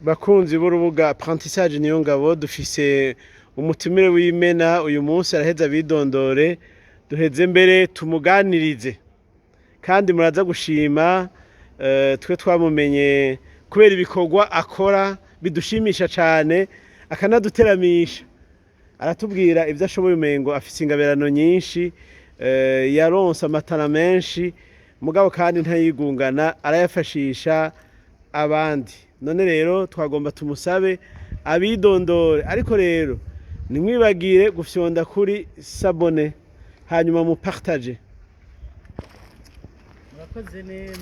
bakunzi b'urubuga apprentissage niyo ngabo dufise umutumire w'imena uyu munsi araheza bidondore duheze mbere tumuganirize kandi muraza gushima twe twamumenye kubera ibikorwa akora bidushimisha cyane akanaduteramisha aratubwira ibyo ashoboye umengo afise ingaberano nyinshi yaronse amatara menshi mugabo kandi ntayigungana arayafashisha abandi none rero twagomba tumusabe abidondore ariko rero nimwibagire gufyonda kuri sabone hanyuma mu partage.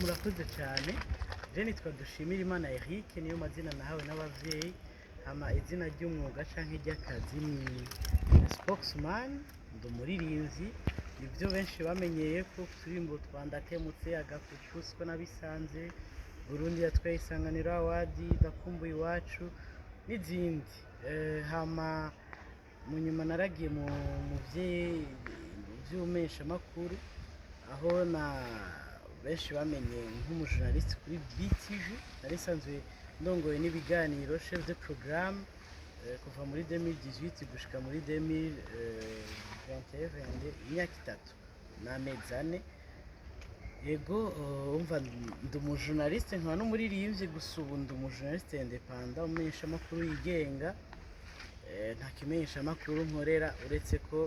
Murakoze cyane je nitwa dushimira Imana Éric niyo mazina nahawe n'abavyeyi hama izina ry'umwuga canke ry'akazi ni spokesman ndumuririnzi ibyo benshi bamenyeye ko turimbo twandakemutse agakucuswa nabisanze Burundi yatwaye isanganiro awadi dakumbuye iwacu n'izindi hama munyuma naragiye mu vy'umesha makuru aho na benshi bamenye nk'umujournaliste kuri BTV narisanzwe ndongoye n'ibiganiro chef de programme kuva muri 2018 gushika muri 2021 imyaka itatu n'amezi ane yego umva ndi umujournaliste nkaba n'umuririmbyi gusa ubu ndi umujournaliste independant umenyesha amakuru yigenga nta kimenyesha amakuru nkorera uretse ko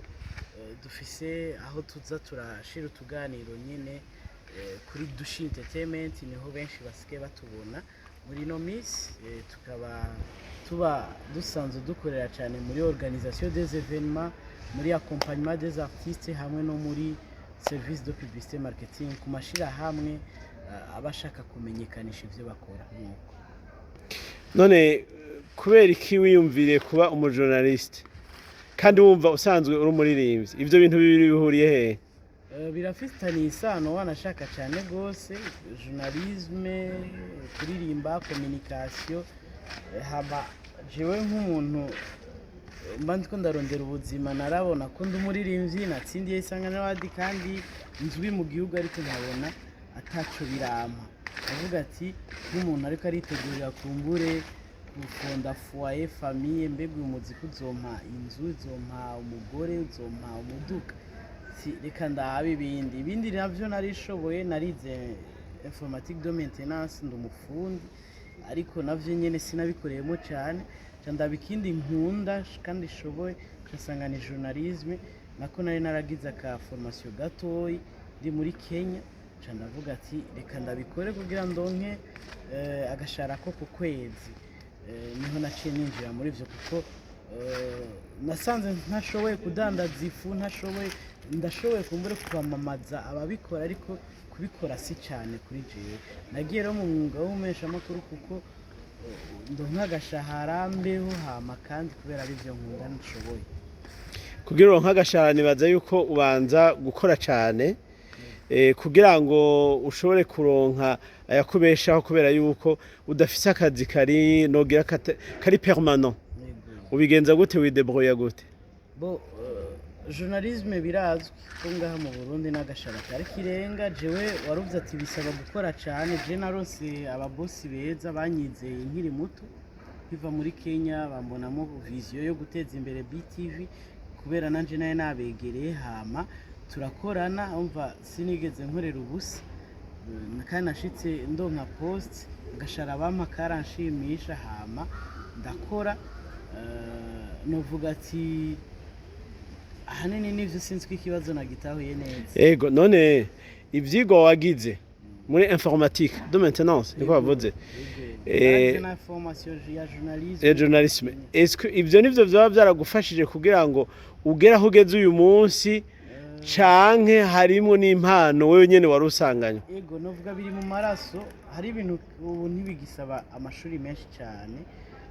dufise aho tuza turashira utuganiro nyine kuri dushi entertainment niho benshi basike batubona muri no miss tuba dusanzwe dukorera cyane muri organisation des événements muri accompagnement des artistes hamwe no muri service de publicité marketing kumashira hamwe abashaka kumenyekanisha ivyo bakora nuko none kubera iki wiyumvire kuba umujournaliste kandi wumva usanzwe uri umuririmbyi ivyo bintu bibiri bihuriye he? Birafitanye isano wanashaka cyane gose journalisme kuririmba communication haba jewe nk'umuntu mba ndiko ndarondera ubuzima narabona ko ndi umuririmbyi natsindiye isanganiro awadi kandi nzwi mu gihugu ariko nkabona ataco birampa avuga ati nk'umuntu ariko aritegurira kumbure gufonda foyer famille mbega uyu muziki uzompa inzu uzompa umugore uzompa umuduga reka ndabe ibindi navyo narishoboye narize informatique de maintenance ndi umufundi ariko navyo nyene sinabikoreyemo cyane ndaba ikindi nkunda kandi shoboye kasanga ni journalisme nako nari naragize ka formation gatoyi ndi muri Kenya ndavuga ati reka ndabikore kugira ndonke agashara ko ku kwezi niho naciye ninjira muri ivyo kuko nasanze ntashoboye kudandaza ifu ndashoboye kumbure kwamamaza ababikora ariko kubikora si cyane kuri jewe nagiye rero mu mwuga w'umesha makuru kuko ndonka agashahara mbeho hama kandi kubera ari byo nkunda nshoboye kugira uronka agashahara nibaza yuko ubanza gukora cyane kugira ngo ushobore kuronka ayakubeshaho kubera yuko udafise akazi kari nogira kari permanent ubigenza gute widebrouiller gute bo journalisme birazwi ko ngaha mu Burundi n'agashara kari kirenga jewe waruvuze ati bisaba gukora cyane je narose ababosi beza banyizeye nkiri muto biva muri Kenya bambonamo vision yo guteza imbere BTV kubera nanje naye nabegereye hama turakorana umva sinigeze nkorera ubusa kandi nashitse ndonka post agashara bampa karanshimisha hama ndakora novuga ati ahanini nivyo sinzwe ikibazo nagitahuye neza yego none ivyigwa wagize muri informatique de maintenance niko bavuze na formation ya journalisme est-ce que ivyo nivyo byaba byaragufashije kugira ngo ugera aho ugeze uyu munsi canke harimo n'impano wewe nyene wari usanganye? Yego novuga biri mu maraso hari ibintu ubu ntibigisaba amashuri menshi cyane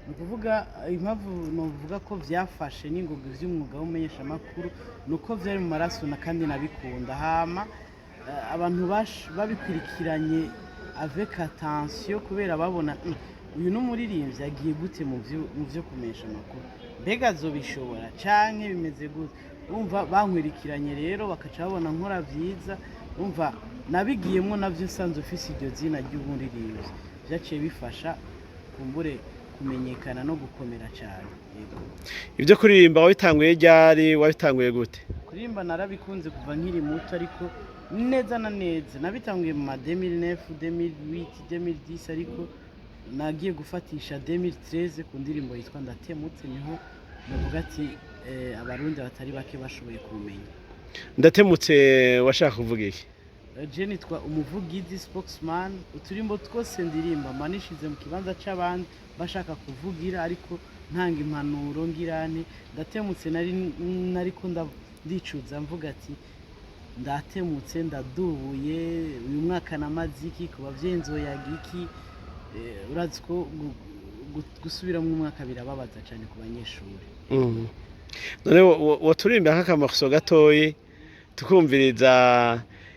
nukuvuga impamvu novuga ko vyafashe n'ingoga vy'umwuga w'umenyesha makuru nuko vyari mu maraso na kandi nabikunda hama abantu babikurikiranye avec attention kubera babona uyu n'umuririmbyi agiye gute mu byo kumenyesha makuru mbega azobishobora canke bimeze gute umva bankwirikiranye rero bakaca babona nkora vyiza umva nabigiyemo navyo nsanzwe ufise iryo zina ry'umuririmbyi byaciye bifasha kumbure kumenyekana no gukomera cyane. Ibyo kuririmba wabitanguye ryari, wabitanguye gute? Kuririmba narabikunze kuva nkiri muto, ariko neza na neza nabitanguye mu ma 2009 2008 2010, ariko nagiye gufatisha 2013 ku ndirimbo yitwa Ndatemutse, niho navuga ati abarundi batari bake bashoboye kumenya. Ndatemutse washaka kuvuga iki? Je nitwa umuvugizi spokesman, uturimbo twose ndirimba manishize mu kibanza c'abandi bashaka kuvugira, ariko ntanga impanuro ngirane. Ndatemutse nariko ndicuza mvuga ati ndatemutse ndadubuye, uyu mwaka namaziki ku bavyeyi nzoyaga iki. Urazi ko gusubira mu mwaka birababaza cyane ku banyeshuri. None waturimba nk'akamoso gatoyi tukumviriza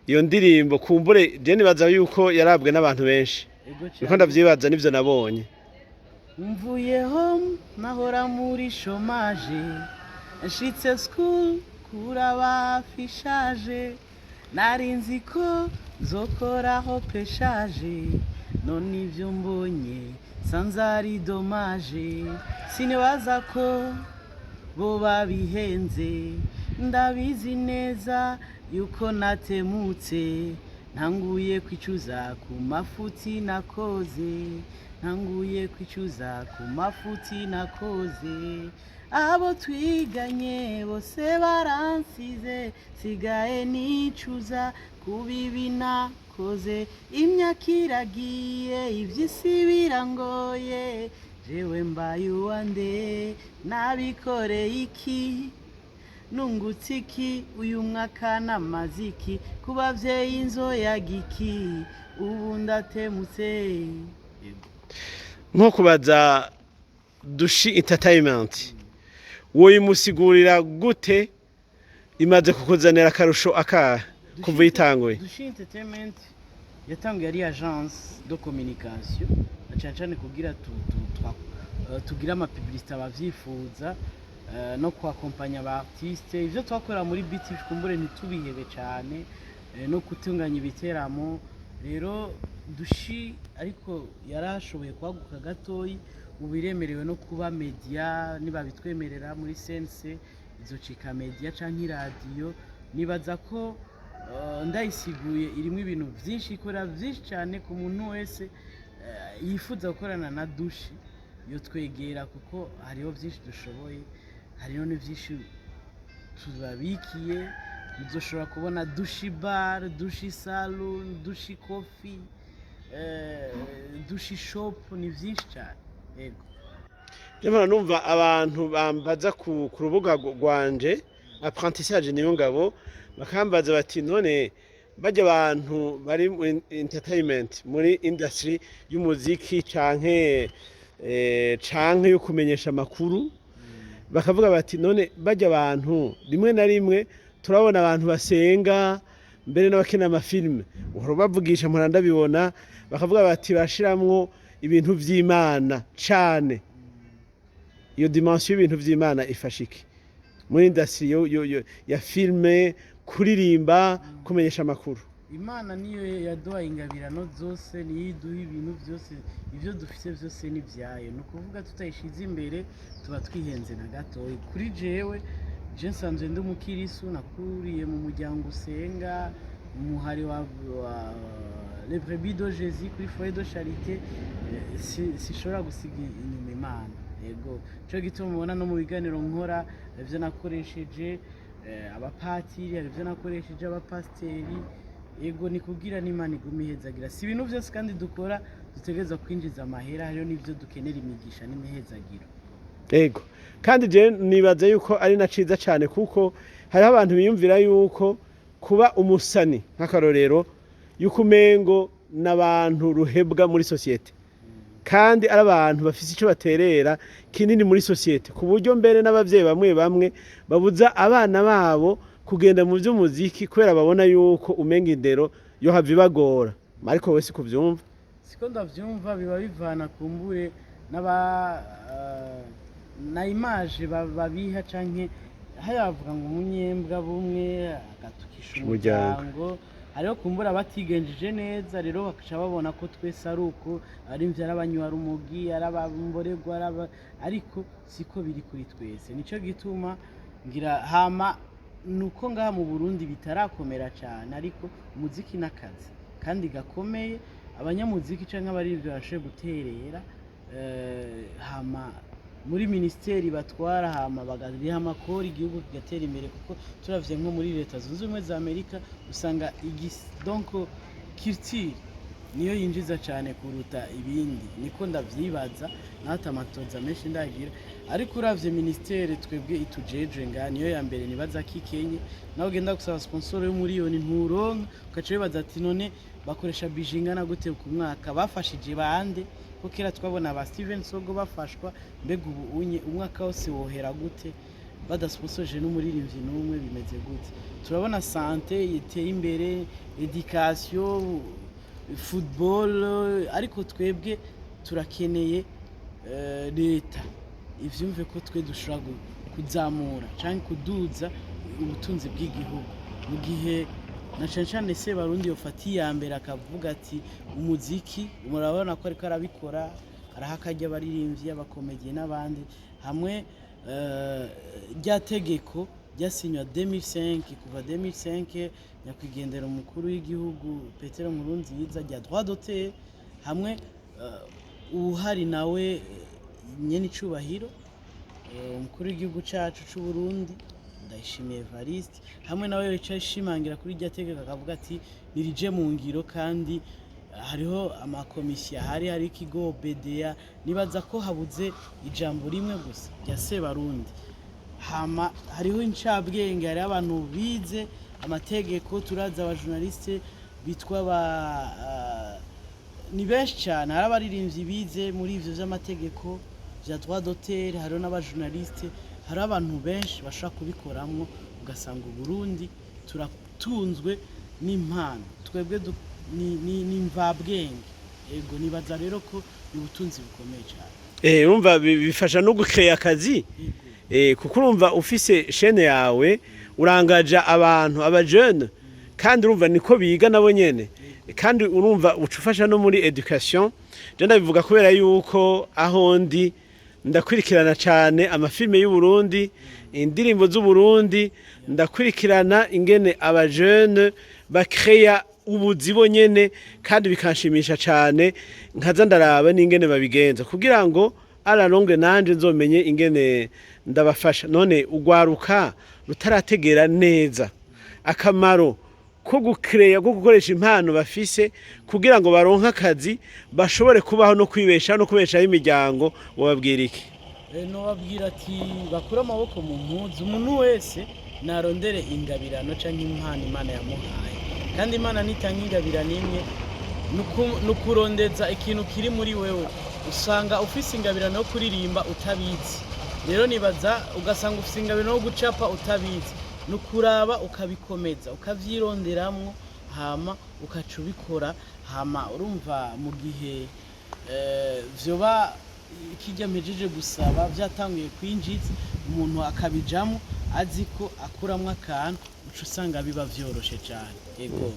iyo ndirimbo, kumbure je nibaza yuko yarabwe n'abantu benshi, niko ndavyibaza, nivyo nabonye. Mvuyeho nahora muri chômage, nshitse school kuraba afishaje, narinzi ko nzokoraho peshaje, none ivyo mbonye sanze ari dommage. Sinibaza ko bo babihenze, ndabizi neza yuko natemutse, ntanguye kwicuza ku mafuti nakoze, ntanguye kwicuza ku mafuti nakoze. Abo twiganye bose baransize, sigaye nicuza ku bibi nakoze. Imyaka iragiye ivy'isi birangoye, jewe mbaye uwande nabikoreye iki, nungutse iki uyu mwaka namaziki, ku bavyeyi nzoyaga iki, ubu ndatemutse. Nko kubaza dushi entertainment woyimusigurira gute, imaze kukuzanira akarusho akahe kuva yitanguye? Dushi entertainment yatanguye ari agence de communication, cyane kugira tugira ama publicité abavyifuza no kwakompanya aba artiste. Ivyo twakora muri biti kumbure ntitubihebe cyane, no gutunganya ibiteramo. Rero dushi ariko yarashoboye kwaguka gatoyi, ubiremerewe no kuba media, niba bitwemerera muri sense izocika media canke radio. Nibaza ko ndayisiguye irimo ibintu byinshi, ikora byinshi cyane ku muntu wese yifuza gukorana na dushi yo twegera, kuko hariho byinshi dushoboye, hariho n'ivyinshi tubabikiye. Muzoshobora kubona dushi bar, dushi salon, dushi coffee, dushi shop, ni byinshi cyane. Yego, Jemana numva abantu bambaza ku rubuga rwanje apprentissage niyo ngabo, bakambaza bati none bajya abantu bari mu entertainment, muri industry y'umuziki canke yo kumenyesha amakuru, bakavuga bati none bajya abantu rimwe na rimwe turabona abantu basenga, mbere n'abakina amafilme uhora bavugisha muranda bibona, bakavuga bati bashiramwo ibintu vy'Imana cane. Iyo dimension y'ibintu vy'Imana ifashiki muri industry ya filme, kuririmba, kumenyesha amakuru. Imana niyo yaduhaye ingabirano zose, niyo iduha ibintu byose, ivyo dufise byose ni vyayo. Ni ukuvuga tutayishize imbere tuba twihenze na gatoyi. Kuri jewe je nsanzwe ndi umukirisu, nakuriye mu muryango usenga, umuhari wa les brebis de Jésus kuri foyer de charité. Sishobora gusiga inyuma Imana. Yego, cyo gituma mubona no mu biganiro nkora ivyo nakoresheje abapatiri, ivyo nakoresheje abapasteri. Yego, ni kugira n'Imana iguma ihezagira. Si ibintu byose kandi dukora dutegereza kwinjiza amahera, hariyo n'ivyo dukenera imigisha n'imihezagiro. Yego, kandi je nibaza yuko ari na ciza cyane, kuko hariho abantu biyumvira yuko kuba umusani nk'akarorero yuko umengo n'abantu ruhebwa muri societe, kandi ari abantu bafise ico baterera kinini muri societe, ku buryo mbere n'abavyeyi bamwe bamwe babuza abana babo kugenda mu vy'umuziki kubera babona yuko umenga indero yo hava ibagora. Ariko wese kuvyumva siko ndavyumva, biba bivana kumbure na image babiha, canke hayavuga ngo umunyembwa bumwe agatukisha umuryango, hariho kumbura batigenjeje neza rero bakaca babona ko twese ari uko ari mvya arabanywa rumogi arabamboregwa ariko siko biri kuri twese nico gituma ngira hama nuko ngaha mu Burundi bitarakomera cyane ariko umuziki n'akazi kandi gakomeye abanyamuziki canke abarivyo bashoboye guterera hama muri ministeri batwara hama bagariha amakori igihugu kigatera imbere kuko turavye nko muri leta zunze ubumwe za Amerika usanga donc culture niyo yinjiza cyane kuruta ibindi niko ndavyibaza natamatoza menshi ndagira ariko uravye ministeri twebwe itujeje nga niyo ya mbere nibaza kikenye nawe genda gusaba sponsor yo miliyoni nturonka ukaca bibaza ati none bakoresha bijingana gute ku mwaka bafashije bande ko kera twabona ba Steven Sogo bafashwa mbega ubu umwaka wose wohera gute badasponsoje n'umuririmbyi n'umwe bimeze gute turabona sante yiteye imbere education football ariko twebwe turakeneye leta ivyumve ko twe dushobora kuzamura canke kuduza ubutunzi bw'igihugu mu gihe na cyane se barundi yofati ya mbere akavuga ati umuziki murabona ko ariko arabikora arahakajya abaririmbyi abakomediye n'abandi hamwe ryategeko ryasinywa 2005 kuva 2005 nyakwigendera umukuru w'igihugu Petero Nkurunziza rya droit d'auteur hamwe uhari nawe nyene icubahiro umukuru w'igihugu cacu c'u Burundi ndayishimiye Evariste hamwe nawe yicaye ishimangira kuri rya tegeko akavuga ati nirije mu ngiro kandi hariho amakomisiyo hari ikigo BDA nibaza ko habuze ijambo rimwe gusa rya Sebarundi hama hariho incabwenge hari abantu bize amategeko turaza abajournaliste bitwa ni benshi cyane hari abaririmbyi bize muri ivyo vy'amategeko vya droit d'auteur hariho n'abajournaliste hari abantu benshi bashaka kubikoramwo ugasanga Burundi turatunzwe n'impano twebwe ni mvabwenge ego nibaza rero ko ubutunzi bukomeye cyane urumva bifasha no gucreer akazi kuko urumva ufise chaîne yawe urangaja abantu aba jeunes kandi urumva niko biga nabo nyene kandi urumva ucufasha no muri education je ndabivuga kubera yuko aho ndi ndakurikirana cyane amafilme y'u Burundi indirimbo z'u Burundi ndakurikirana ingene aba jeunes bakreya ubuzi bonyene kandi bikanshimisha cyane nkaza ndaraba n'ingene babigenza kugira ngo araronge nanje nzomenye ingene ndabafasha none urwaruka rutarategera neza akamaro ko gucreer ko gukoresha impano bafise kugira ngo baronka akazi bashobore kubaho no kwibesha no kubeshaho imiryango wababwira iki no babwira ati bakura amaboko mu mpuzu umuntu wese narondere ingabirano canke impano Imana yamuhaye kandi Imana nitanga ingabirano imwe nukurondeza ikintu kiri muri wewe usanga ufise ingabirano yo kuririmba utabizi rero nibaza ugasanga ufise ingabirano yo gucapa utabizi nukuraba ukabikomeza ukavyironderamwo hama ukaca ubikora hama urumva mu gihe vyoba ikijya mpejeje gusaba byatanguye kwinjiza umuntu akabijamo azi ko akuramwo akantu uca usanga biba vyoroshe cyane ego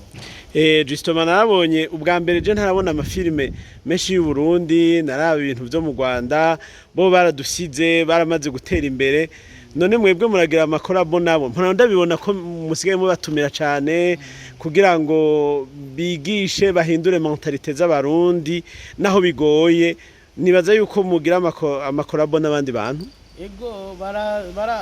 justement narabonye ubwa mbere je ntarabona amafilme menshi y'u Burundi naraba ibintu byo mu Rwanda bo baradusize baramaze gutera imbere none mwebwe muragira amakorabo nabo mpora ndabibona ko musigaye mubatumira cyane kugira ngo bigishe bahindure mentalite z'abarundi naho bigoye nibaza yuko mugira amakorabo n'abandi bantu ego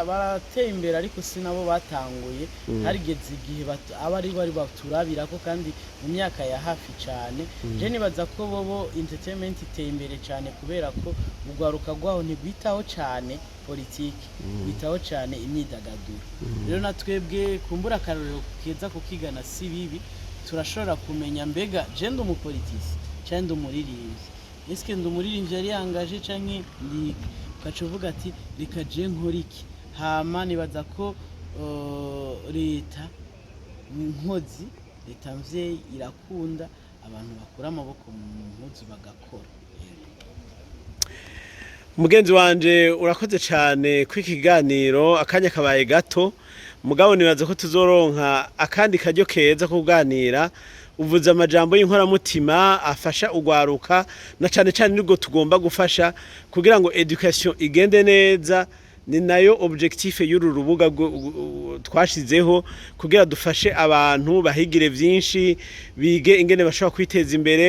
barateye imbere ariko sinabo batanguye harigeze igihe abari baturabirako kandi mu myaka ya hafi cyane je nibaza ko bobo entertainment iteye imbere cyane kubera ko urwaruka rwaho ntigwitaho cyane politiki bitaho cyane imyidagaduro rero natwebwe kumbura akarorero keza kukigana si bibi turashobora kumenya mbega je ndi umupolitisi cyangwa ndi umuririmbyi eske ndi umuririmbyi yari yangaje canke ndi ukacuvuga ati reka je nkora iki hama nibaza ko leta nkozi leta mvyeyi irakunda abantu bakura amaboko mu mpuzu bagakora mugenzi wanje urakoze cyane kw'ikiganiro akanya kabaye gato mugabo nibaza ko tuzoronka akandi karyo keza kuganira uvuze amajambo y'inkoramutima afasha urwaruka na cane cane nirwo tugomba gufasha kugira ngo education igende neza. Ni nayo objectif y'uru rubuga twashizeho kugira dufashe abantu bahigire vyinshi bige ingene bashobora kwiteza imbere.